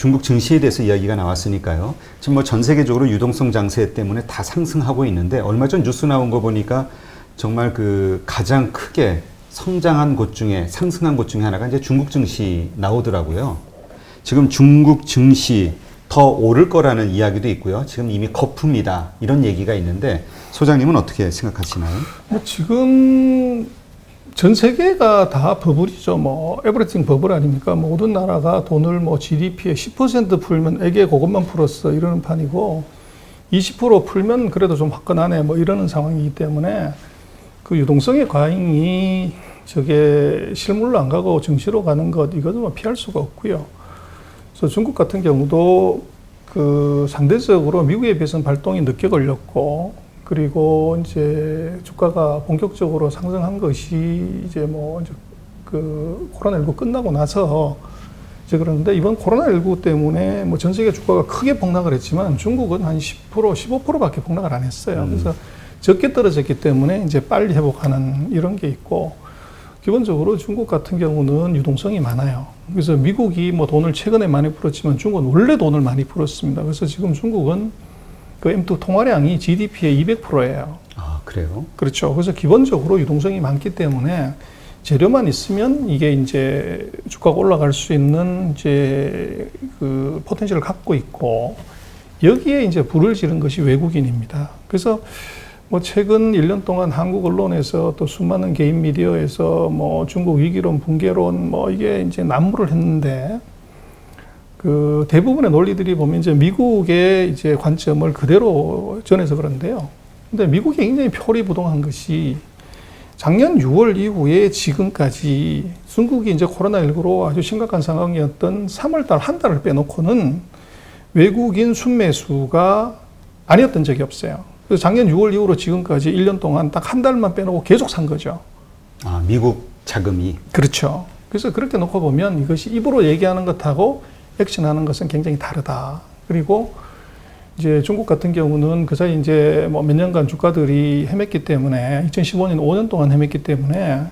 중국 증시에 대해서 이야기가 나왔으니까요. 지금 뭐 전 세계적으로 유동성 장세 때문에 다 상승하고 있는데 얼마 전 뉴스 나온 거 보니까 정말 그 가장 크게 성장한 곳 중에 상승한 곳 중에 하나가 이제 중국 증시 나오더라고요. 지금 중국 증시 더 오를 거라는 이야기도 있고요. 지금 이미 거품이다 이런 얘기가 있는데 소장님은 어떻게 생각하시나요? 뭐 지금 전 세계가 다 버블이죠. 뭐 에브리띵 버블 아닙니까? 모든 나라가 돈을 뭐 GDP의 10% 풀면 애게 그것만 풀었어 이러는 판이고 20% 풀면 그래도 좀 화끈하네 뭐 이러는 상황이기 때문에 그 유동성의 과잉이 저게 실물로 안 가고 증시로 가는 것 이것은 뭐 피할 수가 없고요. 그래서 중국 같은 경우도 그 상대적으로 미국에 비해서는 발동이 늦게 걸렸고 그리고 이제 주가가 본격적으로 상승한 것이 이제 뭐 이제 그 코로나19 끝나고 나서 이제 그러는데 이번 코로나19 때문에 뭐 전 세계 주가가 크게 폭락을 했지만 중국은 한 10%, 15%밖에 폭락을 안 했어요. 그래서 적게 떨어졌기 때문에 이제 빨리 회복하는 이런 게 있고 기본적으로 중국 같은 경우는 유동성이 많아요. 그래서 미국이 뭐 돈을 최근에 많이 풀었지만 중국은 원래 돈을 많이 풀었습니다. 그래서 지금 중국은 그 M2 통화량이 GDP의 200%예요. 아, 그래요? 그렇죠. 그래서 기본적으로 유동성이 많기 때문에 재료만 있으면 이게 이제 주가가 올라갈 수 있는 이제 그 포텐셜을 갖고 있고 여기에 이제 불을 지른 것이 외국인입니다. 그래서 뭐 최근 1년 동안 한국 언론에서 또 수많은 개인 미디어에서 뭐 중국 위기론, 붕괴론 뭐 이게 이제 난무를 했는데 그 대부분의 논리들이 보면 이제 미국의 이제 관점을 그대로 전해서 그런데요. 근데 미국이 굉장히 표리부동한 것이 작년 6월 이후에 지금까지 중국이 이제 코로나19로 아주 심각한 상황이었던 3월달 한 달을 빼놓고는 외국인 순매수가 아니었던 적이 없어요. 그래서 작년 6월 이후로 지금까지 1년 동안 딱 한 달만 빼놓고 계속 산 거죠. 아, 미국 자금이. 그렇죠. 그래서 그렇게 놓고 보면 이것이 입으로 얘기하는 것하고 액션하는 것은 굉장히 다르다. 그리고 이제 중국 같은 경우는 그 사이 이제 뭐 몇 년간 주가들이 헤맸기 때문에 2015년 5년 동안 헤맸기 때문에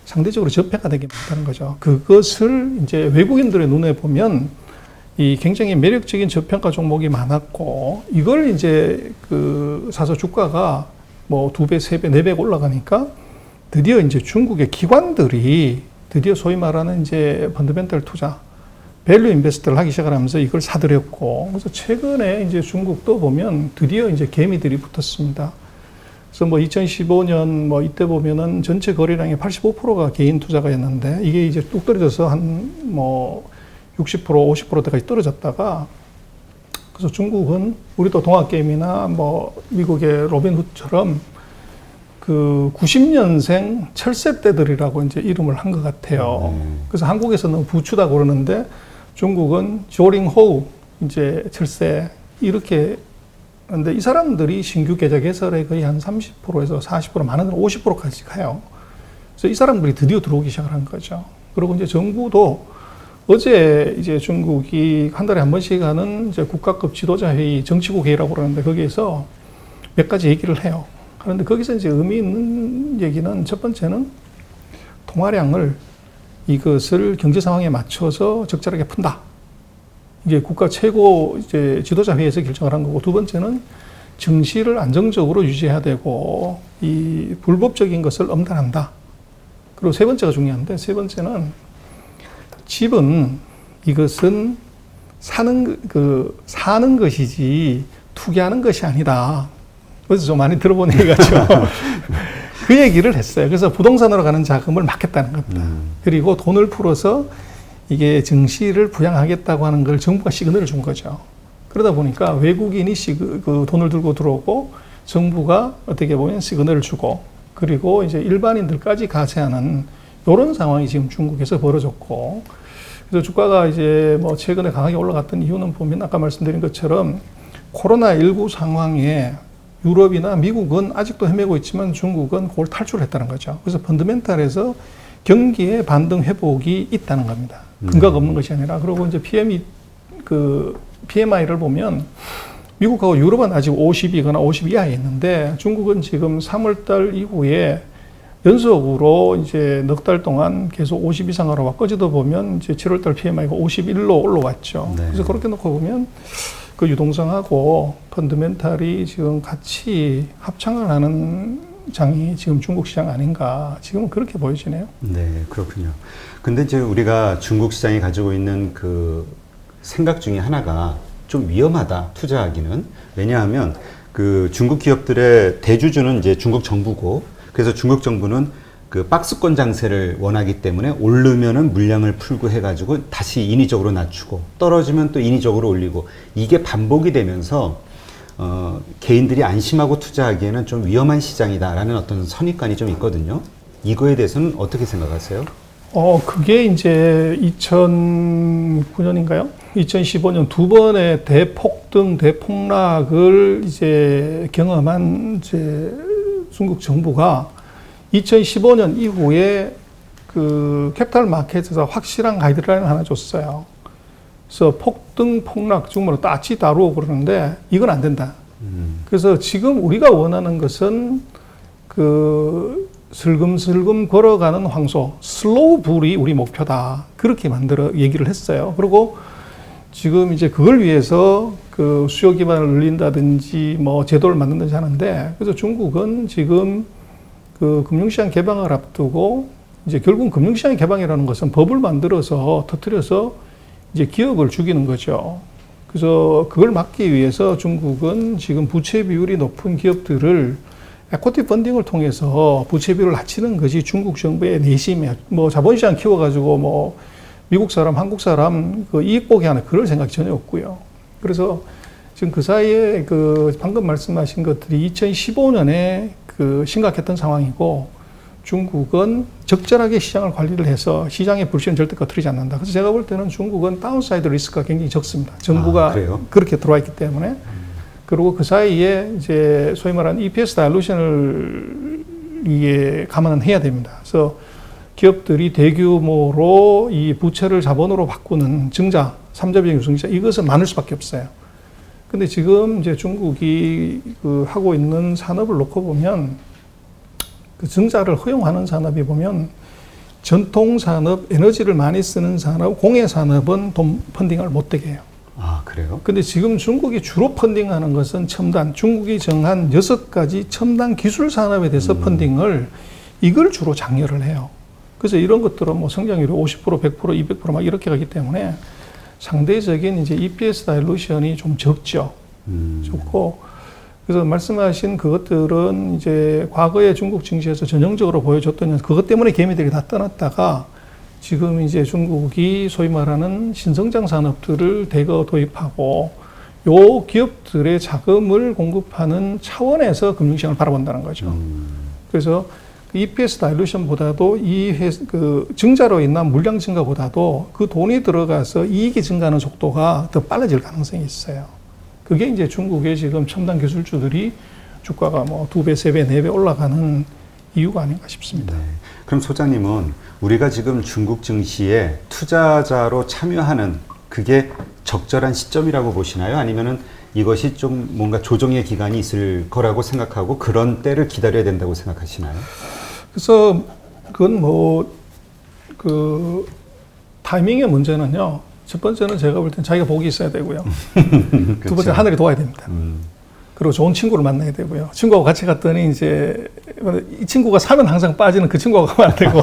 상대적으로 저평가 되게 많다는 거죠. 그것을 이제 외국인들의 눈에 보면 이 굉장히 매력적인 저평가 종목이 많았고 이걸 이제 그 사서 주가가 뭐 2배, 3배, 4배 올라가니까 드디어 이제 중국의 기관들이 드디어 소위 말하는 이제 펀더멘털 투자, 밸류 인베스트를 하기 시작하면서 이걸 사들였고 그래서 최근에 이제 중국도 보면 드디어 이제 개미들이 붙었습니다. 그래서 뭐 2015년 뭐 이때 보면은 전체 거래량의 85%가 개인 투자가였는데 이게 이제 뚝 떨어져서 한 뭐 60%, 50%대까지 떨어졌다가 그래서 중국은 우리도 동학개미나 뭐 미국의 로빈훗처럼 그 90년생 철새떼들이라고 이제 이름을 한 것 같아요. 그래서 한국에서는 부추다고 그러는데 중국은 조링호우 이제 철새 이렇게 하는데 이 사람들이 신규 계좌 개설에 거의 한 30%에서 40% 많은 데는 50%까지 가요. 그래서 이 사람들이 드디어 들어오기 시작을 한 거죠. 그리고 이제 정부도 어제 이제 중국이 한 달에 한 번씩 하는 이제 국가급 지도자 회의, 정치국 회의라고 그러는데 거기에서 몇 가지 얘기를 해요. 그런데 거기서 이제 의미 있는 얘기는 첫 번째는 통화량을 이것을 경제 상황에 맞춰서 적절하게 푼다. 이게 국가 최고 이제 지도자 회의에서 결정을 한 거고 두 번째는 증시를 안정적으로 유지해야 되고 이 불법적인 것을 엄단한다. 그리고 세 번째가 중요한데 세 번째는 집은 이것은 사는 것이지 투기하는 것이 아니다. 그래서 좀 많이 들어본 얘기 같죠. 그 얘기를 했어요. 그래서 부동산으로 가는 자금을 막겠다는 겁니다. 그리고 돈을 풀어서 이게 증시를 부양하겠다고 하는 걸 정부가 시그널을 준 거죠. 그러다 보니까 외국인이 그 돈을 들고 들어오고 정부가 어떻게 보면 시그널을 주고 그리고 이제 일반인들까지 가세하는 이런 상황이 지금 중국에서 벌어졌고, 그래서 주가가 이제 뭐 최근에 강하게 올라갔던 이유는 보면 아까 말씀드린 것처럼 코로나19 상황에 유럽이나 미국은 아직도 헤매고 있지만 중국은 그걸 탈출했다는 거죠. 그래서 펀더멘탈에서 경기의 반등 회복이 있다는 겁니다. 근거가 없는 것이 아니라. 그리고 이제 PMI를 보면 미국하고 유럽은 아직 50이거나 50 이하에 있는데 중국은 지금 3월달 이후에 연속으로 이제 넉 달 동안 계속 50 이상 하러 꺼지다 보면 이제 7월달 PMI가 51로 올라왔죠. 네. 그래서 그렇게 놓고 보면 그 유동성하고 펀더멘탈이 지금 같이 합창을 하는 장이 지금 중국 시장 아닌가 지금은 그렇게 보여지네요. 네, 그렇군요. 근데 이제 우리가 중국 시장이 가지고 있는 그 생각 중에 하나가 좀 위험하다, 투자하기는. 왜냐하면 그 중국 기업들의 대주주는 이제 중국 정부고, 그래서 중국 정부는 그 박스권 장세를 원하기 때문에 오르면은 물량을 풀고 해가지고 다시 인위적으로 낮추고, 떨어지면 또 인위적으로 올리고, 이게 반복이 되면서 개인들이 안심하고 투자하기에는 좀 위험한 시장이다라는 어떤 선입관이 좀 있거든요. 이거에 대해서는 어떻게 생각하세요? 그게 이제 2009년인가요? 2015년 두 번의 대폭등, 대폭락을 이제 경험한 이제 중국 정부가 2015년 이후에 그 캐피탈 마켓에서 확실한 가이드라인을 하나 줬어요. 그래서 폭등, 폭락, 중국말로 따치 다루고 그러는데 이건 안 된다. 그래서 지금 우리가 원하는 것은 그 슬금슬금 걸어가는 황소, 슬로우 불이 우리 목표다. 그렇게 만들어 얘기를 했어요. 그리고 지금 이제 그걸 위해서 그 수요 기반을 늘린다든지 뭐 제도를 만든다든지 하는데, 그래서 중국은 지금 그 금융시장 개방을 앞두고 이제 결국 금융시장 개방이라는 것은 법을 만들어서 터뜨려서 이제 기업을 죽이는 거죠. 그래서 그걸 막기 위해서 중국은 지금 부채 비율이 높은 기업들을 에코티 펀딩을 통해서 부채 비율을 낮추는 것이 중국 정부의 내심이에요. 뭐 자본시장 키워가지고 뭐 미국 사람, 한국 사람 그 이익 보기 하는 그럴 생각이 전혀 없고요. 그래서 지금 그 사이에 그 방금 말씀하신 것들이 2015년에 그 심각했던 상황이고, 중국은 적절하게 시장을 관리를 해서 시장의 불신은 절대 꺼트리지 않는다. 그래서 제가 볼 때는 중국은 다운사이드 리스크가 굉장히 적습니다. 정부가 그렇게 들어와 있기 때문에. 그리고 그 사이에 이제 소위 말하는 EPS 다일루션을 이게 감안해야 됩니다. 그래서 기업들이 대규모로 이 부채를 자본으로 바꾸는 증자, 3자비용 유승자, 이것은 많을 수밖에 없어요. 근데 지금 이제 중국이 그 하고 있는 산업을 놓고 보면 그 증자를 허용하는 산업이 보면 전통 산업, 에너지를 많이 쓰는 산업, 공예 산업은 돈 펀딩을 못 되게 해요. 아, 그래요? 근데 지금 중국이 주로 펀딩하는 것은 첨단, 중국이 정한 6가지 첨단 기술 산업에 대해서 펀딩을 이걸 주로 장려를 해요. 그래서 이런 것들은 뭐 성장률이 50%, 100%, 200% 막 이렇게 가기 때문에 상대적인 이제 EPS 다일루션이 좀 적죠. 적고, 그래서 말씀하신 그것들은 이제 과거에 중국 증시에서 전형적으로 보여줬던 그것 때문에 개미들이 다 떠났다가 지금 이제 중국이 소위 말하는 신성장 산업들을 대거 도입하고 요 기업들의 자금을 공급하는 차원에서 금융시장을 바라본다는 거죠. 그래서 EPS 다일루션보다도 그 증자로 인한 물량 증가보다도 그 돈이 들어가서 이익이 증가하는 속도가 더 빨라질 가능성이 있어요. 그게 이제 중국의 지금 첨단 기술주들이 주가가 뭐 2배, 3배, 4배 올라가는 이유가 아닌가 싶습니다. 네. 그럼 소장님은 우리가 지금 중국 증시에 투자자로 참여하는 그게 적절한 시점이라고 보시나요? 아니면은 이것이 좀 뭔가 조정의 기간이 있을 거라고 생각하고 그런 때를 기다려야 된다고 생각하시나요? 그래서 그건 뭐 그 타이밍의 문제는요. 첫 번째는 제가 볼 땐 자기가 복이 있어야 되고요. 두 번째 하늘이 도와야 됩니다. 그리고 좋은 친구를 만나야 되고요. 친구하고 같이 갔더니 이제 이 친구가 사면 항상 빠지는 그 친구하고 가면 안 되고.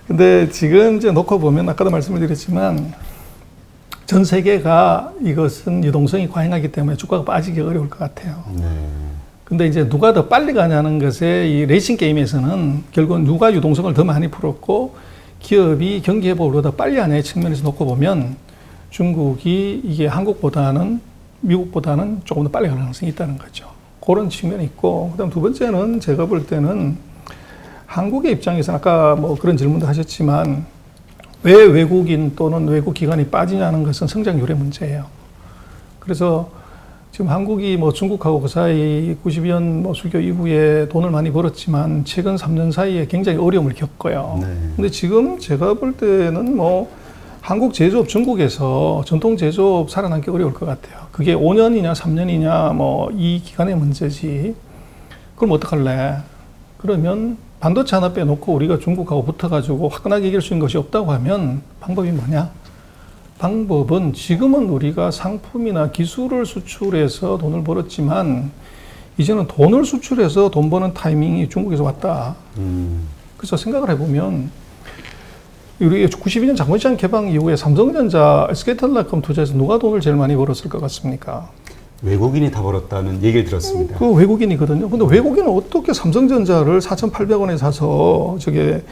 근데 지금 이제 놓고 보면 아까도 말씀을 드렸지만 전 세계가 이것은 유동성이 과잉하기 때문에 주가가 빠지기 어려울 것 같아요. 네. 근데 이제 누가 더 빨리 가냐는 것에 이 레이싱 게임에서는 결국은 누가 유동성을 더 많이 풀었고 기업이 경기 회복을 더 빨리 하냐의 측면에서 놓고 보면 중국이 이게 한국보다는 미국보다는 조금 더 빨리 갈 가능성이 있다는 거죠. 그런 측면이 있고, 그다음 두 번째는 제가 볼 때는 한국의 입장에서는 아까 뭐 그런 질문도 하셨지만 왜 외국인 또는 외국 기관이 빠지냐는 것은 성장률의 문제예요. 그래서 지금 한국이 뭐 중국하고 그 사이 92년 뭐 수교 이후에 돈을 많이 벌었지만 최근 3년 사이에 굉장히 어려움을 겪어요. 네. 근데 지금 제가 볼 때는 뭐 한국 제조업 중국에서 전통 제조업 살아남기 어려울 것 같아요. 그게 5년이냐 3년이냐 뭐 이 기간의 문제지. 그럼 어떡할래? 그러면 반도체 하나 빼놓고 우리가 중국하고 붙어가지고 화끈하게 이길 수 있는 것이 없다고 하면 방법이 뭐냐? 방법은 지금은 우리가 상품이나 기술을 수출해서 돈을 벌었지만 이제는 돈을 수출해서 돈 버는 타이밍이 중국에서 왔다. 그래서 생각을 해보면 우리 92년 장본시장 개방 이후에 삼성전자, SK텔레콤 투자해서 누가 돈을 제일 많이 벌었을 것 같습니까? 외국인이 다 벌었다는 얘기를 들었습니다. 그 외국인이거든요. 근데 외국인은 어떻게 삼성전자를 4,800원에 사서 저게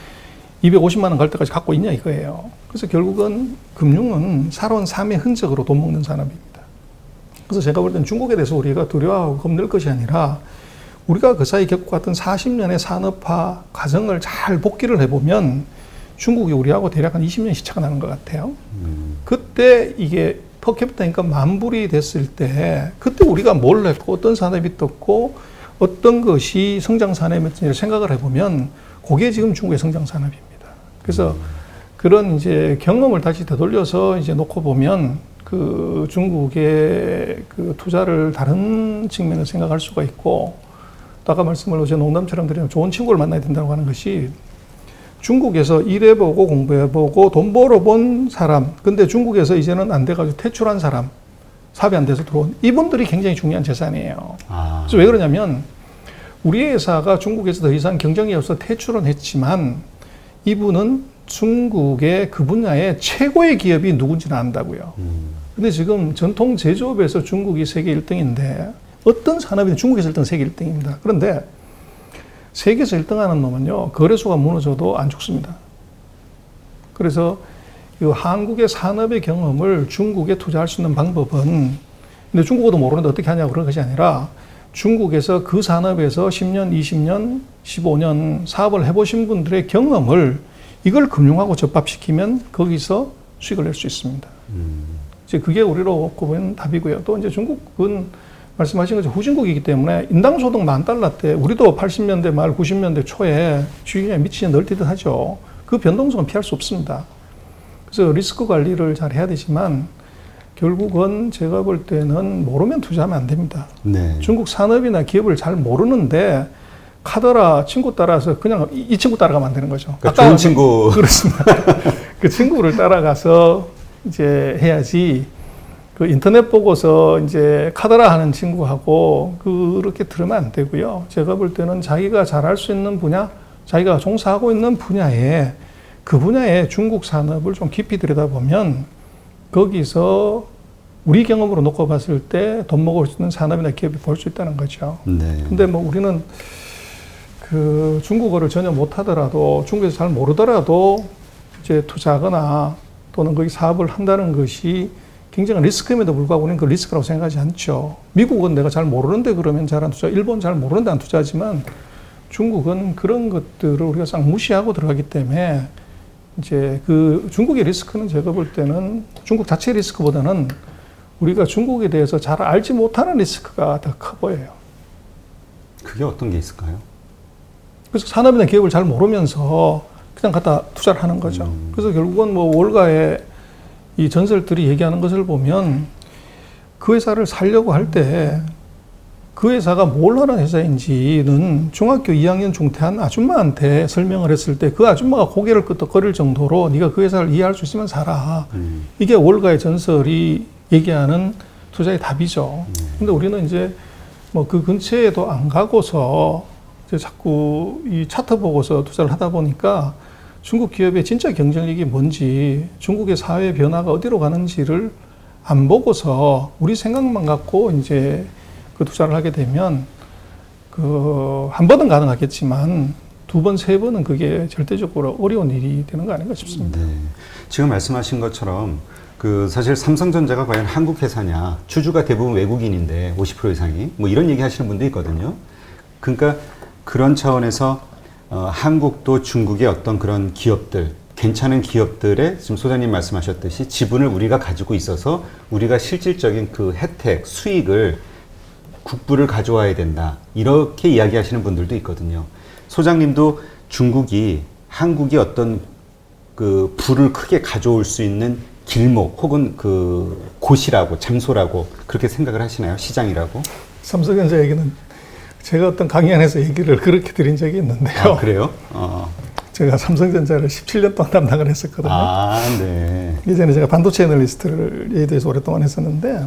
250만 원 갈 때까지 갖고 있냐 이거예요. 그래서 결국은 금융은 살아온 삶의 흔적으로 돈 먹는 산업입니다. 그래서 제가 볼 때는 중국에 대해서 우리가 두려워하고 겁낼 것이 아니라 우리가 그 사이 겪어왔던 40년의 산업화 과정을 잘 복기를 해보면 중국이 우리하고 대략 한 20년 시차가 나는 것 같아요. 그때 이게 퍼캐피타 인감 만불이 됐을 때 그때 우리가 뭘 했고 어떤 산업이 떴고 어떤 것이 성장 산업이었는지를 생각을 해보면 그게 지금 중국의 성장 산업입니다. 그래서 그런 이제 경험을 다시 되돌려서 이제 놓고 보면 그 중국의 그 투자를 다른 측면을 생각할 수가 있고 또 아까 말씀을 제 농담처럼 드리면 좋은 친구를 만나야 된다고 하는 것이 중국에서 일해보고 공부해보고 돈 벌어본 사람 근데 중국에서 이제는 안 돼가지고 퇴출한 사람 사업이 안 돼서 들어온 이분들이 굉장히 중요한 재산이에요. 그래서 왜 그러냐면 우리 회사가 중국에서 더 이상 경쟁이 없어 퇴출은 했지만 이분은 중국의 그 분야의 최고의 기업이 누군지는 안다고요. 근데 지금 전통 제조업에서 중국이 세계 1등인데 어떤 산업이든 중국에서 1등 세계 1등입니다. 그런데 세계에서 1등하는 놈은요 거래소가 무너져도 안 죽습니다. 그래서 이 한국의 산업의 경험을 중국에 투자할 수 있는 방법은 근데 중국어도 모르는데 어떻게 하냐고 그런 것이 아니라 중국에서 그 산업에서 10년, 20년, 15년 사업을 해보신 분들의 경험을 이걸 금융하고 접합시키면 거기서 수익을 낼 수 있습니다. 이제 그게 우리로 보면 답이고요. 또 이제 중국은 말씀하신 것처럼 후진국이기 때문에 인당 소득 $10,000 때 우리도 80년대 말 90년대 초에 주식에 미치게 널뛰듯 하죠. 그 변동성은 피할 수 없습니다. 그래서 리스크 관리를 잘 해야 되지만 결국은 제가 볼 때는 모르면 투자하면 안 됩니다. 네. 중국 산업이나 기업을 잘 모르는데 카더라 친구 따라서 그냥 이 친구 따라가면 안 되는 거죠. 그러니까 좋은 친구. 그렇습니다. 그 친구를 따라가서 이제 해야지 그 인터넷 보고서 이제 카더라 하는 친구하고 그렇게 들으면 안 되고요. 제가 볼 때는 자기가 잘할 수 있는 분야, 자기가 종사하고 있는 분야에 그 분야의 중국 산업을 좀 깊이 들여다보면 거기서 우리 경험으로 놓고 봤을 때 돈 먹을 수 있는 산업이나 기업이 볼 수 있다는 거죠. 네. 근데 뭐 우리는 그 중국어를 전혀 못하더라도 중국에서 잘 모르더라도 이제 투자하거나 또는 거기 사업을 한다는 것이 굉장한 리스크임에도 불구하고 우리는 그 리스크라고 생각하지 않죠. 미국은 내가 잘 모르는데 그러면 잘 안 투자, 일본 잘 모르는데 안 투자하지만 중국은 그런 것들을 우리가 싹 무시하고 들어가기 때문에 이제 그 중국의 리스크는 제가 볼 때는 중국 자체 리스크보다는 우리가 중국에 대해서 잘 알지 못하는 리스크가 더 커 보여요. 그게 어떤 게 있을까요? 그래서 산업이나 기업을 잘 모르면서 그냥 갖다 투자를 하는 거죠. 그래서 결국은 뭐 월가의 이 전설들이 얘기하는 것을 보면 그 회사를 살려고 할 때 그 회사가 뭘 하는 회사인지는 중학교 2학년 중퇴한 아줌마한테 설명을 했을 때 그 아줌마가 고개를 끄덕거릴 정도로 네가 그 회사를 이해할 수 있으면 사라. 이게 월가의 전설이 얘기하는 투자의 답이죠. 근데 우리는 이제 뭐 그 근처에도 안 가고서 이제 자꾸 이 차트 보고서 투자를 하다 보니까 중국 기업의 진짜 경쟁력이 뭔지 중국의 사회 변화가 어디로 가는지를 안 보고서 우리 생각만 갖고 이제 그 투자를 하게 되면 그 한 번은 가능하겠지만 두 번, 세 번은 그게 절대적으로 어려운 일이 되는 거 아닌가 싶습니다. 네. 지금 말씀하신 것처럼 그 사실 삼성전자가 과연 한국 회사냐, 주주가 대부분 외국인인데 50% 이상이 뭐 이런 얘기 하시는 분도 있거든요. 그러니까 그런 차원에서 한국도 중국의 어떤 그런 기업들, 괜찮은 기업들의 지금 소장님 말씀하셨듯이 지분을 우리가 가지고 있어서 우리가 실질적인 그 혜택, 수익을 국부를 가져와야 된다. 이렇게 이야기하시는 분들도 있거든요. 소장님도 중국이 한국이 어떤 그 부를 크게 가져올 수 있는 길목 혹은 그 곳이라고 장소라고 그렇게 생각을 하시나요? 시장이라고? 삼성전자 얘기는 제가 어떤 강의 안에서 얘기를 그렇게 드린 적이 있는데요. 아, 그래요? 제가 삼성전자를 17년 동안 담당을 했었거든요. 아, 네. 이전에 제가 반도체 애널리스트에 대해서 오랫동안 했었는데,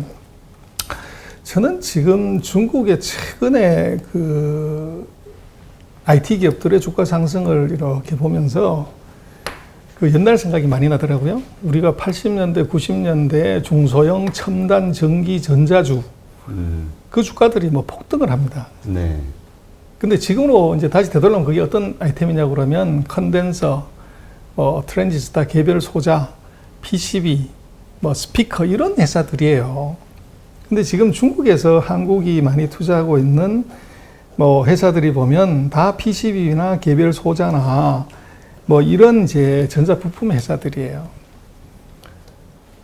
저는 지금 중국의 최근에 그 IT 기업들의 주가 상승을 이렇게 보면서 그 옛날 생각이 많이 나더라고요. 우리가 80년대, 90년대 중소형 첨단 전기 전자주 그 주가들이 뭐 폭등을 합니다. 네. 근데 지금으로 이제 다시 되돌아오면 그게 어떤 아이템이냐고 그러면 컨덴서, 트랜지스터, 개별 소자, PCB, 뭐 스피커 이런 회사들이에요. 근데 지금 중국에서 한국이 많이 투자하고 있는 뭐 회사들이 보면 다 PCB나 개별 소자나 뭐 이런 이제 전자 부품 회사들이에요.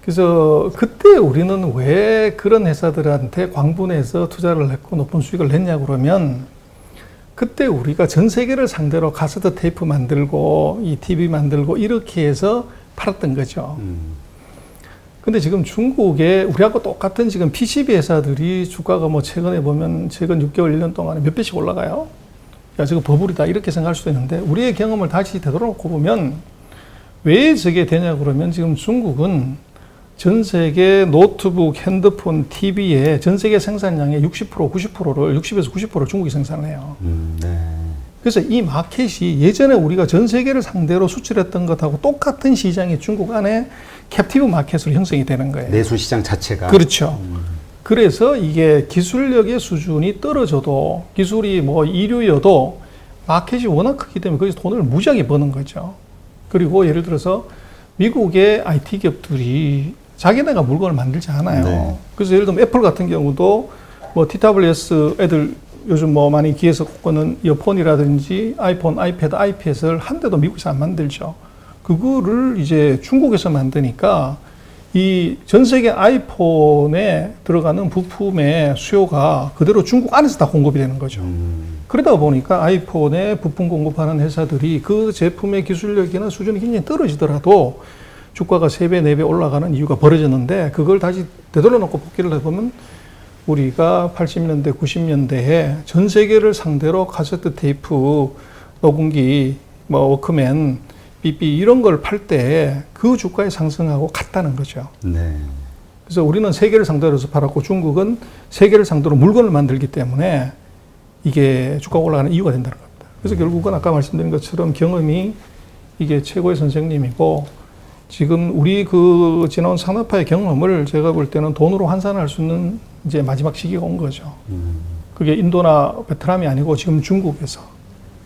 그래서 그때 우리는 왜 그런 회사들한테 광분해서 투자를 했고 높은 수익을 냈냐고 그러면 그때 우리가 전 세계를 상대로 카세트 테이프 만들고 이 TV 만들고 이렇게 해서 팔았던 거죠. 근데 지금 중국에 우리하고 똑같은 지금 PCB 회사들이 주가가 뭐 최근에 보면 최근 6개월, 1년 동안에 몇 배씩 올라가요. 야, 저거 버블이다. 이렇게 생각할 수도 있는데 우리의 경험을 다시 되돌아놓고 보면 왜 저게 되냐 그러면 지금 중국은 전 세계 노트북, 핸드폰, TV의 전 세계 생산량의 60%, 90%를 60에서 90%를 중국이 생산해요. 네. 그래서 이 마켓이 예전에 우리가 전 세계를 상대로 수출했던 것하고 똑같은 시장이 중국 안에 캡티브 마켓으로 형성이 되는 거예요. 내수 시장 자체가. 그렇죠. 그래서 이게 기술력의 수준이 떨어져도 기술이 뭐 이류여도 마켓이 워낙 크기 때문에 거기서 돈을 무지하게 버는 거죠. 그리고 예를 들어서 미국의 IT 기업들이 자기네가 물건을 만들지 않아요. 네. 그래서 예를 들면 애플 같은 경우도 뭐 TWS 애들 요즘 뭐 많이 귀에서 꽂는 이어폰이라든지 아이폰, 아이패드, 아이패드를 한 대도 미국에서 안 만들죠. 그거를 이제 중국에서 만드니까 이 전 세계 아이폰에 들어가는 부품의 수요가 그대로 중국 안에서 다 공급이 되는 거죠. 그러다 보니까 아이폰에 부품 공급하는 회사들이 그 제품의 기술력이나 수준이 굉장히 떨어지더라도 주가가 3배, 4배 올라가는 이유가 벌어졌는데 그걸 다시 되돌려놓고 복귀를 해보면 우리가 80년대, 90년대에 전 세계를 상대로 카세트 테이프, 녹음기, 뭐 워크맨, 삐삐 이런 걸 팔 때 그 주가의 상승하고 같다는 거죠. 네. 그래서 우리는 세계를 상대로 해서 팔았고 중국은 세계를 상대로 물건을 만들기 때문에 이게 주가가 올라가는 이유가 된다는 겁니다. 그래서 결국은 아까 말씀드린 것처럼 경험이 이게 최고의 선생님이고 지금 우리 그 지나온 산업화의 경험을 제가 볼 때는 돈으로 환산할 수 있는 이제 마지막 시기가 온 거죠. 그게 인도나 베트남이 아니고 지금 중국에서.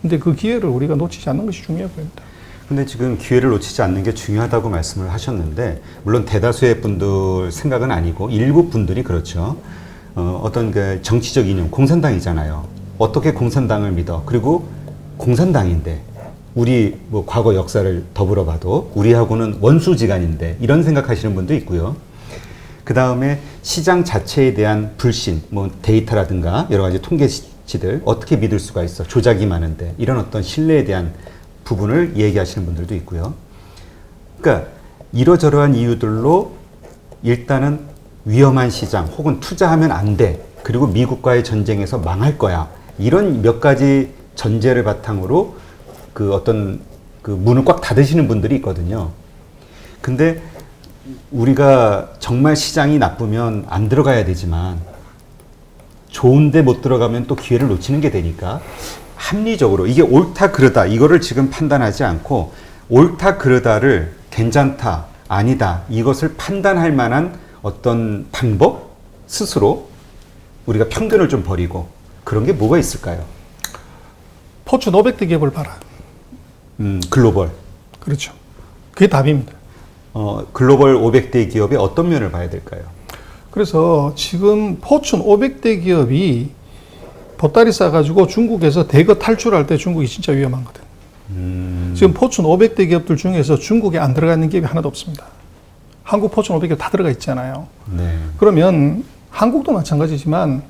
근데 그 기회를 우리가 놓치지 않는 것이 중요해 보입니다. 근데 지금 기회를 놓치지 않는 게 중요하다고 말씀을 하셨는데, 물론 대다수의 분들 생각은 아니고 일부 분들이 그렇죠. 어떤 그 정치적 이념, 공산당이잖아요. 어떻게 공산당을 믿어? 그리고 공산당인데 우리 뭐 과거 역사를 더불어 봐도 우리하고는 원수지간인데 이런 생각하시는 분도 있고요. 그 다음에 시장 자체에 대한 불신, 뭐 데이터라든가 여러 가지 통계치들 어떻게 믿을 수가 있어? 조작이 많은데 이런 어떤 신뢰에 대한 부분을 얘기하시는 분들도 있고요. 그러니까 이러저러한 이유들로 일단은 위험한 시장 혹은 투자하면 안 돼. 그리고 미국과의 전쟁에서 망할 거야. 이런 몇 가지 전제를 바탕으로 그 어떤 그 문을 꽉 닫으시는 분들이 있거든요. 근데 우리가 정말 시장이 나쁘면 안 들어가야 되지만 좋은데 못 들어가면 또 기회를 놓치는 게 되니까 합리적으로 이게 옳다 그르다 이거를 지금 판단하지 않고 옳다 그르다를 괜찮다 아니다 이것을 판단할 만한 어떤 방법 스스로 우리가 편견을 좀 버리고 그런 게 뭐가 있을까요? 포춘 500대 기업을 봐라. 글로벌. 그렇죠. 그게 답입니다. 글로벌 500대 기업의 어떤 면을 봐야 될까요? 그래서 지금 포춘 500대 기업이 보따리 싸가지고 중국에서 대거 탈출할 때 중국이 진짜 위험하거든. 지금 포춘 500대 기업들 중에서 중국에 안 들어가 있는 기업이 하나도 없습니다. 한국 포춘 500기업 다 들어가 있잖아요. 네. 그러면 한국도 마찬가지지만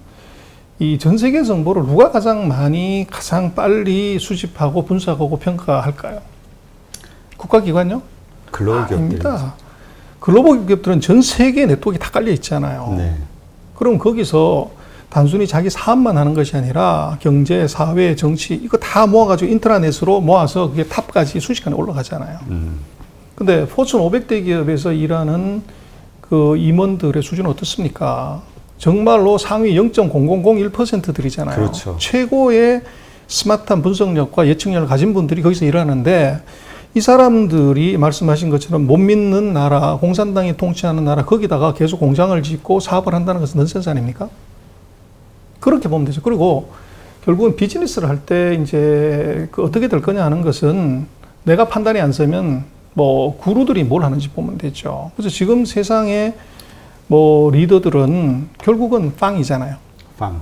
이 전 세계 정보를 누가 가장 많이 가장 빨리 수집하고 분석하고 평가할까요? 국가기관요? 글로벌 기업들. 아닙니다. 글로벌 기업들은 전 세계 네트워크가 다 깔려 있잖아요. 네. 그럼 거기서 단순히 자기 사업만 하는 것이 아니라 경제, 사회, 정치 이거 다 모아가지고 인트라넷으로 모아서 그게 탑까지 순식간에 올라가잖아요. 근데 포춘 500대 기업에서 일하는 그 임원들의 수준은 어떻습니까? 정말로 상위 0.0001%들이잖아요. 그렇죠. 최고의 스마트한 분석력과 예측력을 가진 분들이 거기서 일하는데 이 사람들이 말씀하신 것처럼 못 믿는 나라, 공산당이 통치하는 나라 거기다가 계속 공장을 짓고 사업을 한다는 것은 넌센스 아닙니까? 그렇게 보면 되죠. 그리고 결국은 비즈니스를 할 때 이제 그 어떻게 될 거냐 하는 것은 내가 판단이 안 서면 뭐 구루들이 뭘 하는지 보면 되죠. 그래서 지금 세상에 뭐 리더들은 결국은 빵이잖아요. 빵.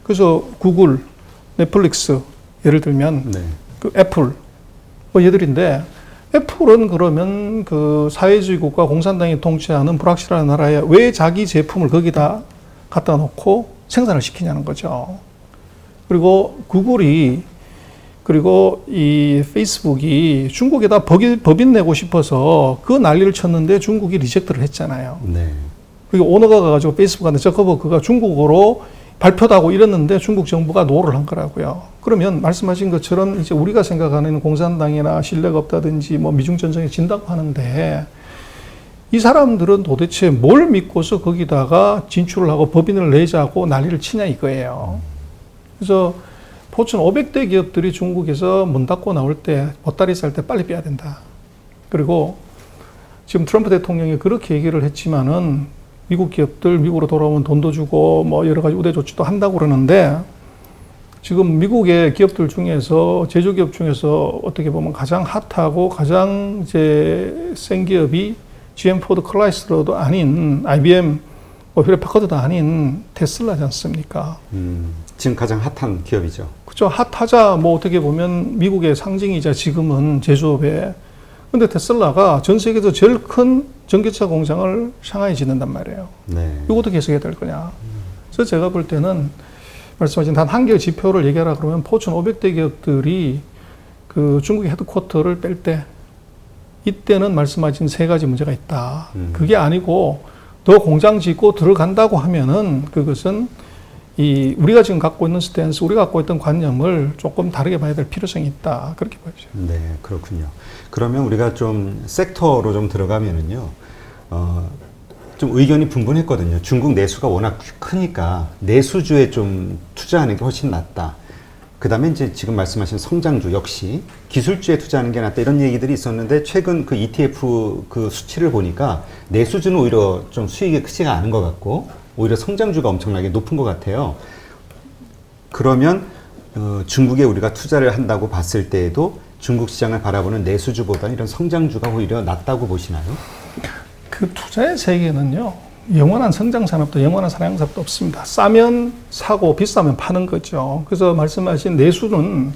그래서 구글, 넷플릭스 예를 들면 네. 그 애플 뭐 얘들인데 애플은 그러면 그 사회주의 국가 공산당이 통치하는 불확실한 나라에 왜 자기 제품을 거기다 갖다 놓고 생산을 시키냐는 거죠. 그리고 구글이 그리고 이 페이스북이 중국에다 법인 내고 싶어서 그 난리를 쳤는데 중국이 리젝트를 했잖아요. 네. 그리고 오너가 가가지고 페이스북한테 저커버그가 중국어로 발표도 하고 이랬는데 중국 정부가 노를 한 거라고요. 그러면 말씀하신 것처럼 이제 우리가 생각하는 공산당이나 신뢰가 없다든지 뭐 미중 전쟁에 진다고 하는데 이 사람들은 도대체 뭘 믿고서 거기다가 진출을 하고 법인을 내자고 난리를 치냐 이거예요. 그래서 포춘 500대 기업들이 중국에서 문 닫고 나올 때 보따리 쌀 때 빨리 빼야 된다. 그리고 지금 트럼프 대통령이 그렇게 얘기를 했지만은 미국 기업들 미국으로 돌아오면 돈도 주고 뭐 여러 가지 우대 조치도 한다고 그러는데 지금 미국의 기업들 중에서 제조기업 중에서 어떻게 보면 가장 핫하고 가장 이제 센 기업이 GM, 포드, 클라이슬러도 아닌 IBM, 휴렛 패커드도 아닌 테슬라지 않습니까? 지금 가장 핫한 기업이죠. 그렇죠. 핫하자 뭐 어떻게 보면 미국의 상징이자 지금은 제조업에. 근데 테슬라가 전 세계에서 제일 큰 전기차 공장을 샹하이에 짓는단 말이에요. 네. 이것도 계속해야 될 거냐. 그래서 제가 볼 때는 말씀하신 단 한 개의 지표를 얘기하라 그러면 포춘 500대 기업들이 그 중국의 헤드쿼터를 뺄 때 이때는 말씀하신 세 가지 문제가 있다. 그게 아니고 더 공장 짓고 들어간다고 하면은 그것은 이 우리가 지금 갖고 있는 스탠스, 우리가 갖고 있던 관념을 조금 다르게 봐야 될 필요성이 있다. 그렇게 보여죠. 네, 그렇군요. 그러면 우리가 좀 섹터로 좀 들어가면은요, 좀 의견이 분분했거든요. 중국 내수가 워낙 크니까 내수주에 좀 투자하는 게 훨씬 낫다. 그 다음에 이제 지금 말씀하신 성장주 역시 기술주에 투자하는 게 낫다. 이런 얘기들이 있었는데 최근 그 ETF 그 수치를 보니까 내수주는 오히려 좀 수익이 크지가 않은 것 같고 오히려 성장주가 엄청나게 높은 것 같아요. 그러면 중국에 우리가 투자를 한다고 봤을 때에도 중국 시장을 바라보는 내수주보다 이런 성장주가 오히려 낫다고 보시나요? 그 투자의 세계는요, 영원한 성장 산업도 영원한 사양 산업도 없습니다. 싸면 사고 비싸면 파는 거죠. 그래서 말씀하신 내수는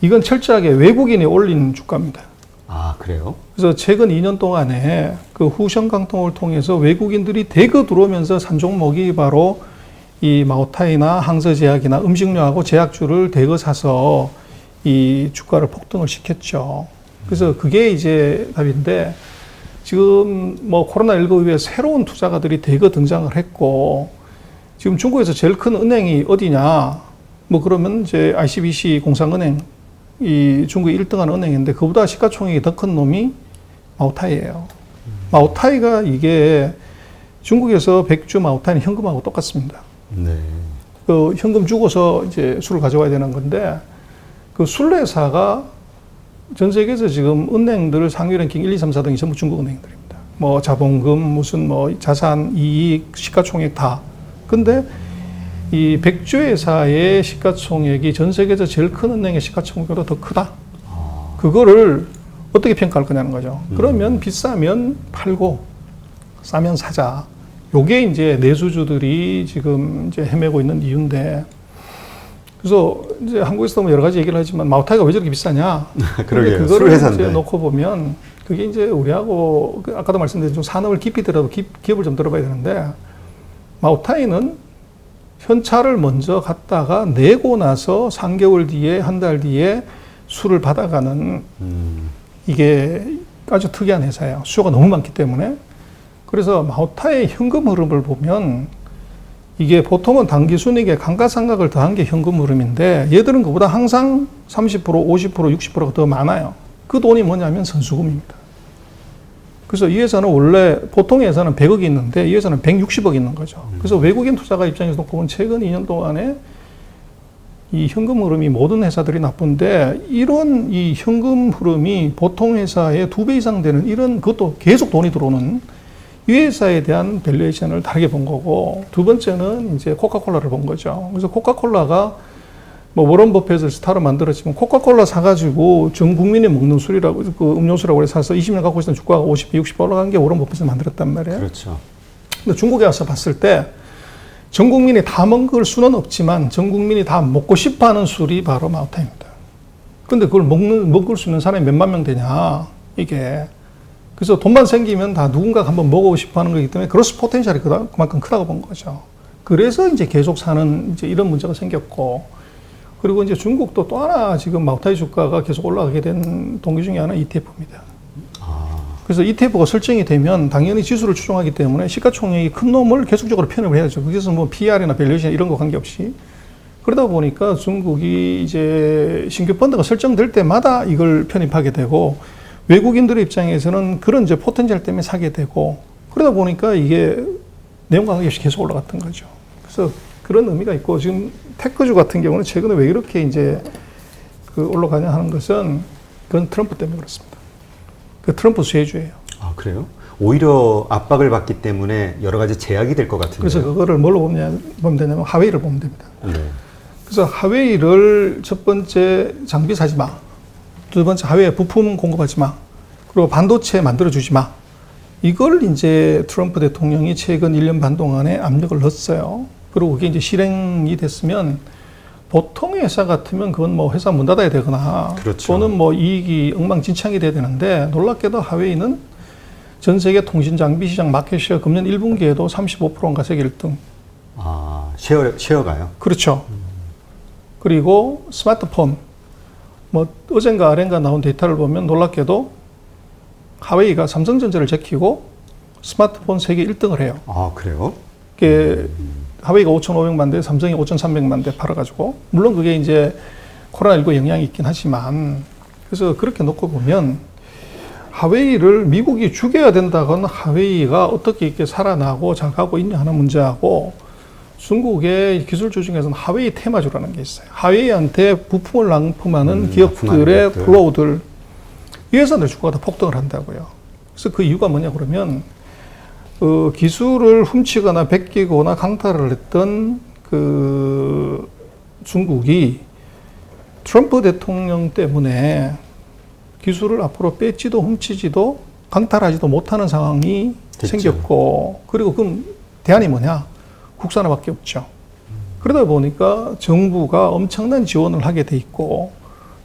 이건 철저하게 외국인이 올린 주가입니다. 아, 그래요? 그래서 최근 2년 동안에 그 후션강통을 통해서 외국인들이 대거 들어오면서 산 종목이 바로 이 마오타이나 항서제약이나 음식료하고 제약주를 대거 사서 이 주가를 폭등을 시켰죠. 그래서 그게 이제 답인데 지금 뭐 코로나19 이후에 새로운 투자가들이 대거 등장을 했고 지금 중국에서 제일 큰 은행이 어디냐? 뭐 그러면 이제 ICBC 공상은행 이 중국의 1등하는 은행인데 그보다 시가총액이 더 큰 놈이 마오타이예요. 마오타이가 이게 중국에서 백주 마오타이는 현금하고 똑같습니다. 네. 그 현금 주고서 이제 술을 가져와야 되는 건데 그 순례사가 전 세계에서 지금 은행들 상위 랭킹 1, 2, 3, 4등이 전부 중국 은행들입니다. 뭐 자본금, 무슨 뭐 자산, 이익, 시가총액 다. 근데 이 백주회사의 시가총액이 전 세계에서 제일 큰 은행의 시가총액보다 더 크다. 그거를 어떻게 평가할 거냐는 거죠. 그러면 비싸면 팔고 싸면 사자. 요게 이제 내수주들이 지금 이제 헤매고 있는 이유인데. 그래서 이제 한국에서도 뭐 여러 가지 얘기를 하지만 마오타이가 왜 저렇게 비싸냐. 그러게요. 그거를 술회사인데. 이제 놓고 보면 그게 이제 우리하고 아까도 말씀드린 좀 산업을 깊이 들어도 기업을 좀 들어봐야 되는데 마오타이는 현찰을 먼저 갖다가 내고 나서 3개월 뒤에 한 달 뒤에 술을 받아가는 이게 아주 특이한 회사예요. 수요가 너무 많기 때문에. 그래서 마오타이의 현금 흐름을 보면 이게 보통은 단기 순이익에 감가상각을 더한 게 현금 흐름인데 얘들은 그보다 항상 30%, 50%, 60%가 더 많아요. 그 돈이 뭐냐면 선수금입니다. 그래서 이 회사는 원래 보통 회사는 100억이 있는데 이 회사는 160억이 있는 거죠. 그래서 외국인 투자가 입장에서 놓고 보면 최근 2년 동안에 이 현금 흐름이 모든 회사들이 나쁜데 이런 이 현금 흐름이 보통 회사의 2배 이상 되는 이런 그것도 계속 돈이 들어오는 이 회사에 대한 밸류에이션을 다르게 본 거고 두 번째는 이제 코카콜라를 본 거죠. 그래서 코카콜라가 뭐 워런 버핏을 스타로 만들었지만 코카콜라 사가지고 전 국민이 먹는 술이라고 그 음료수라고 해서 사서 20년 갖고 있던 주가가 50배, 60배 올라간 게 워런 버핏을 만들었단 말이에요. 그렇죠. 근데 중국에 와서 봤을 때 전 국민이 다 먹을 수는 없지만 전 국민이 다 먹고 싶어하는 술이 바로 마우타입니다. 근데 그걸 먹을 수 있는 사람이 몇만 명 되냐 이게. 그래서 돈만 생기면 다 누군가가 한번 먹고 싶어하는 거기 때문에 그로스 포텐셜이 그만큼 크다고 본 거죠. 그래서 이제 계속 사는 이제 이런 문제가 생겼고. 그리고 이제 중국도 또 하나 지금 마우타이 주가가 계속 올라가게 된 동기 중에 하나 ETF입니다. 그래서 ETF가 설정이 되면 당연히 지수를 추종하기 때문에 시가총액이 큰 놈을 계속적으로 편입을 해야죠. 그래서 뭐 PR이나 밸류에이션 이런 거 관계없이. 그러다 보니까 중국이 이제 신규 펀드가 설정될 때마다 이걸 편입하게 되고 외국인들의 입장에서는 그런 이제 포텐셜 때문에 사게 되고 그러다 보니까 이게 내용과 관계없이 계속 올라갔던 거죠. 그래서 그런 의미가 있고 지금 테크주 같은 경우는 최근에 왜 이렇게 이제 그 올라가냐 하는 것은 그건 트럼프 때문에 그렇습니다. 그 트럼프 수혜주예요. 아, 그래요? 오히려 압박을 받기 때문에 여러 가지 제약이 될 것 같은데요. 그래서 그거를 뭘로 보면 되냐면 하웨이를 보면 됩니다. 네. 그래서 하웨이를 첫 번째 장비 사지 마. 두 번째 하웨이 부품 공급하지 마. 그리고 반도체 만들어주지 마. 이걸 이제 트럼프 대통령이 최근 1년 반 동안에 압력을 넣었어요. 그리고 그게 이제 실행이 됐으면 보통 회사 같으면 그건 뭐 회사 문 닫아야 되거나 그렇죠. 또는 뭐 이익이 엉망진창이 돼야 되는데 놀랍게도 하웨이는 전 세계 통신 장비 시장 마켓쉐어 금년 1분기에도 35%인가 세계 1등. 아, 쉐어가요? 그렇죠. 그리고 스마트폰 뭐 어젠가 아ren가 나온 데이터를 보면 놀랍게도 하웨이가 삼성전자를 제키고 스마트폰 세계 1등을 해요. 아, 그래요? 그게 하웨이가 5,500만 대, 삼성이 5,300만 대 팔아가지고 물론 그게 이제 코로나19 영향이 있긴 하지만 그래서 그렇게 놓고 보면 하웨이를 미국이 죽여야 된다거나 하웨이가 어떻게 이렇게 살아나고 잘 가고 있냐 하는 문제하고 중국의 기술주 중에서는 하웨이 테마주라는 게 있어요. 하웨이한테 부품을 납품하는 기업들의 플로우들 이 회사들 주가가 다 폭등을 한다고요. 그래서 그 이유가 뭐냐 그러면 기술을 훔치거나 베끼거나 강탈을 했던 그 중국이 트럼프 대통령 때문에 기술을 앞으로 뺏지도 훔치지도 강탈하지도 못하는 상황이 됐죠. 생겼고 그리고 그럼 대안이 뭐냐? 국산화밖에 없죠. 그러다 보니까 정부가 엄청난 지원을 하게 돼 있고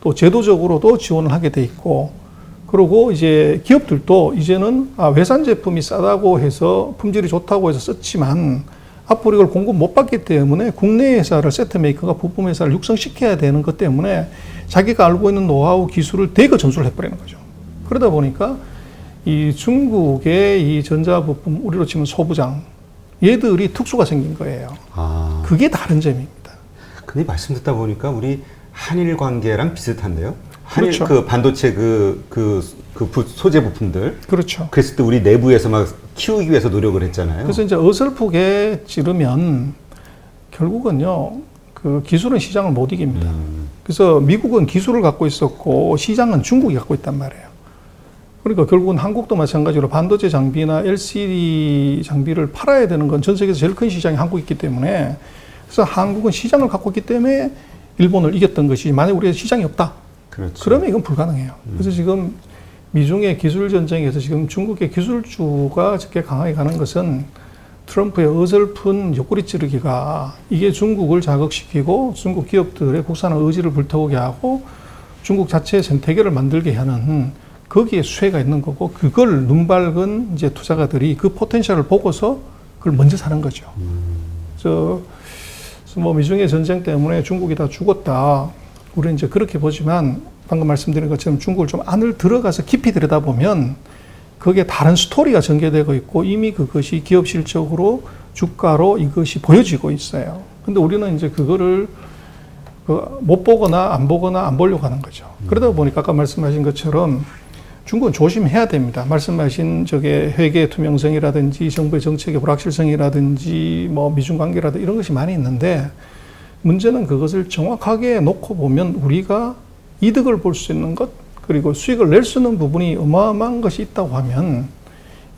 또 제도적으로도 지원을 하게 돼 있고 그리고 이제 기업들도 이제는 외산 제품이 싸다고 해서 품질이 좋다고 해서 썼지만 앞으로 이걸 공급 못 받기 때문에 국내 회사를 세트 메이커가 부품 회사를 육성시켜야 되는 것 때문에 자기가 알고 있는 노하우 기술을 대거 전수를 해버리는 거죠. 그러다 보니까 이 중국의 이 전자부품 우리로 치면 소부장 얘들이 특수가 생긴 거예요. 아. 그게 다른 점입니다. 근데 말씀 듣다 보니까 우리 한일 관계랑 비슷한데요? 한일 그렇죠. 그 반도체 소재 부품들. 그렇죠. 그랬을 때 우리 내부에서 막 키우기 위해서 노력을 했잖아요. 그래서 이제 어설프게 찌르면 결국은요, 그 기술은 시장을 못 이깁니다. 그래서 미국은 기술을 갖고 있었고 시장은 중국이 갖고 있단 말이에요. 그러니까 결국은 한국도 마찬가지로 반도체 장비나 LCD 장비를 팔아야 되는 건 전 세계에서 제일 큰 시장이 한국이기 때문에 그래서 한국은 시장을 갖고 있기 때문에 일본을 이겼던 것이 만약 우리가 시장이 없다. 그렇죠. 그러면 이건 불가능해요. 그래서 지금 미중의 기술 전쟁에서 지금 중국의 기술주가 저렇게 강하게 가는 것은 트럼프의 어설픈 옆구리 찌르기가 이게 중국을 자극시키고 중국 기업들의 국산화 의지를 불태우게 하고 중국 자체의 생태계를 만들게 하는 거기에 수혜가 있는 거고 그걸 눈밝은 이제 투자가들이 그 포텐셜을 보고서 그걸 먼저 사는 거죠. 그래서 뭐 미중의 전쟁 때문에 중국이 다 죽었다. 우리는 이제 그렇게 보지만 방금 말씀드린 것처럼 중국을 좀 안을 들어가서 깊이 들여다보면 거기에 다른 스토리가 전개되고 있고 이미 그것이 기업 실적으로 주가로 이것이 보여지고 있어요. 근데 우리는 이제 그거를 못 보거나 안 보려고 하는 거죠. 그러다 보니까 아까 말씀하신 것처럼 중국은 조심해야 됩니다. 말씀하신 저게 회계 투명성이라든지 정부의 정책의 불확실성이라든지 뭐 미중 관계라든지 이런 것이 많이 있는데 문제는 그것을 정확하게 놓고 보면 우리가 이득을 볼 수 있는 것 그리고 수익을 낼 수 있는 부분이 어마어마한 것이 있다고 하면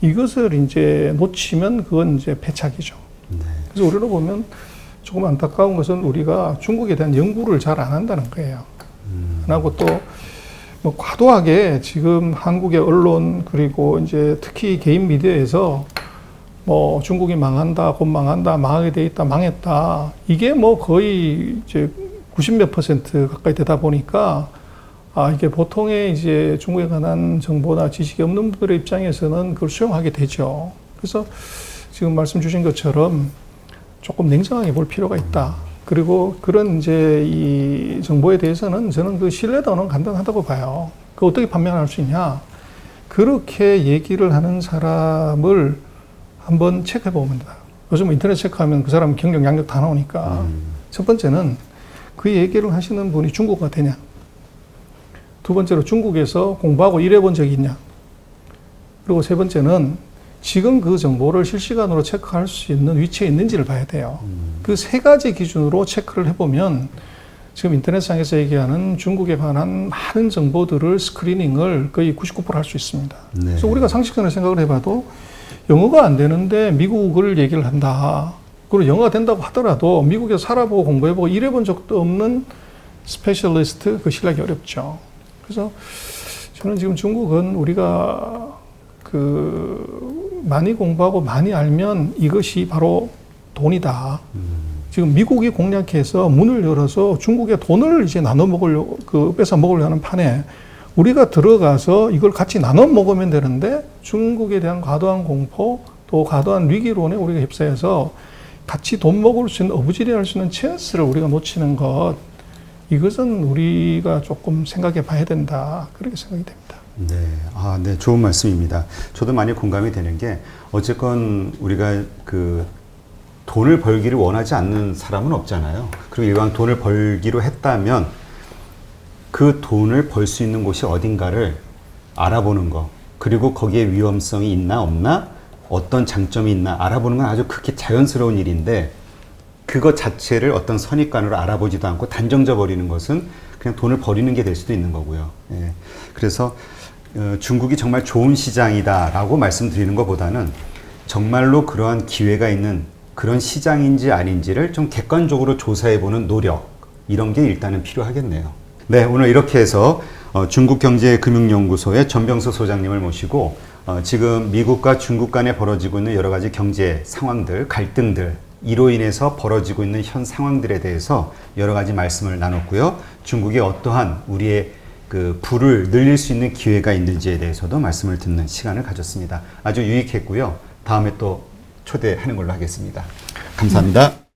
이것을 이제 놓치면 그건 이제 패착이죠. 네. 그래서 우리로 보면 조금 안타까운 것은 우리가 중국에 대한 연구를 잘 안 한다는 거예요. 안 하고 또 뭐 과도하게 지금 한국의 언론 그리고 이제 특히 개인 미디어에서 뭐 중국이 망한다, 곧 망한다, 망하게 돼 있다, 망했다. 이게 뭐 거의 이제 90몇 % 가까이 되다 보니까 이게 보통의 이제 중국에 관한 정보나 지식이 없는 분들의 입장에서는 그걸 수용하게 되죠. 그래서 지금 말씀 주신 것처럼 조금 냉정하게 볼 필요가 있다. 그리고 그런 이제 이 정보에 대해서는 저는 그 신뢰도는 간단하다고 봐요. 그 어떻게 판명할 수 있냐? 그렇게 얘기를 하는 사람을 한번 체크해 보면 됩니다. 요즘 인터넷 체크하면 그 사람 경력, 양력 다 나오니까. 첫 번째는 그 얘기를 하시는 분이 중국어가 되냐? 두 번째로 중국에서 공부하고 일해본 적이 있냐? 그리고 세 번째는 지금 그 정보를 실시간으로 체크할 수 있는 위치에 있는지를 봐야 돼요. 그 세 가지 기준으로 체크를 해보면 지금 인터넷상에서 얘기하는 중국에 관한 많은 정보들을 스크리닝을 거의 99% 할 수 있습니다. 네. 그래서 우리가 상식적으로 생각을 해봐도 영어가 안 되는데 미국을 얘기를 한다. 그리고 영어가 된다고 하더라도 미국에서 살아보고 공부해보고 일해본 적도 없는 스페셜리스트 그 신뢰하기 어렵죠. 그래서 저는 지금 중국은 우리가 많이 공부하고 많이 알면 이것이 바로 돈이다. 지금 미국이 공략해서 문을 열어서 중국의 돈을 이제 나눠 먹으려고, 뺏어 먹으려고 하는 판에 우리가 들어가서 이걸 같이 나눠 먹으면 되는데 중국에 대한 과도한 공포 또 과도한 위기론에 우리가 휩싸여서 같이 돈 먹을 수 있는 어부지리 할 수 있는 찬스를 우리가 놓치는 것 이것은 우리가 조금 생각해 봐야 된다. 그렇게 생각이 됩니다. 네. 네. 좋은 말씀입니다. 저도 많이 공감이 되는 게, 어쨌건 우리가 돈을 벌기를 원하지 않는 사람은 없잖아요. 그리고 이왕 돈을 벌기로 했다면 그 돈을 벌 수 있는 곳이 어딘가를 알아보는 거, 그리고 거기에 위험성이 있나 없나, 어떤 장점이 있나 알아보는 건 아주 그렇게 자연스러운 일인데, 그것 자체를 어떤 선입관으로 알아보지도 않고 단정져 버리는 것은 그냥 돈을 버리는 게 될 수도 있는 거고요. 예. 그래서 중국이 정말 좋은 시장이다라고 말씀드리는 것보다는 정말로 그러한 기회가 있는 그런 시장인지 아닌지를 좀 객관적으로 조사해보는 노력, 이런 게 일단은 필요하겠네요. 네, 오늘 이렇게 해서 중국경제금융연구소의 전병서 소장님을 모시고 지금 미국과 중국 간에 벌어지고 있는 여러 가지 경제 상황들, 갈등들, 이로 인해서 벌어지고 있는 현 상황들에 대해서 여러 가지 말씀을 나눴고요. 중국이 어떠한 우리의 부를 늘릴 수 있는 기회가 있는지에 대해서도 말씀을 듣는 시간을 가졌습니다. 아주 유익했고요. 다음에 또 초대하는 걸로 하겠습니다. 감사합니다.